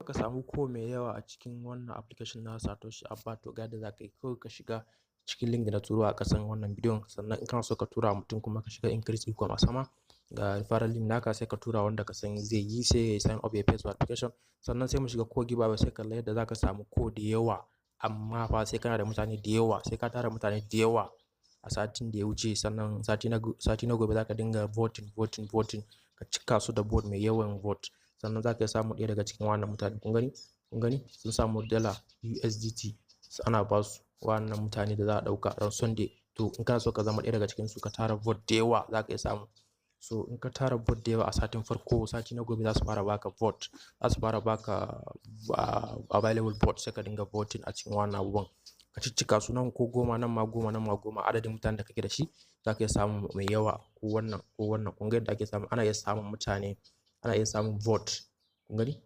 ka samu ko mai yawa a cikin wannan application na Satoshi App to ga yadda za ka yi kawai ka shiga cikin link da na turo a ƙasan wannan bidiyon, sannan in kana so ka tura mutum kuma ka shiga increase income a sama ga referral link naka sai ka tura wanda ka san zai yi sai ya sign up ya Facebook application. Sannan sai mu shiga ko giveaway sai kalla yadda za ka samu ko da yawa, amma fa sai kana da mutane da yawa, sai ka tara mutane da yawa a satin da ya wuce. Sannan sati na gobe za ka dinga voting ka cika su da vote mai yawan vote, sannan za ka samu ɗaya daga cikin wannan mutane. Kun gani sun samu dala USDT ana ba su wannan mutane da za a ɗauka ran Sunday. To in kana so ka zama ɗaya daga cikin su ka tara vote da yawa za ka iya samu. So in ka tara vote da yawa a satin farko, sati na gobe za su fara baka vote, za su fara baka available vote sai ka dinga voting a cikin wannan abubuwan. Ka ciccika su nan ko goma nan ma goma adadin mutanen da kake da shi za ka iya samu mai yawa ko wannan. Kun ga yadda ake samu, ana iya samun mutane, ana iya samun vote. Kun gani?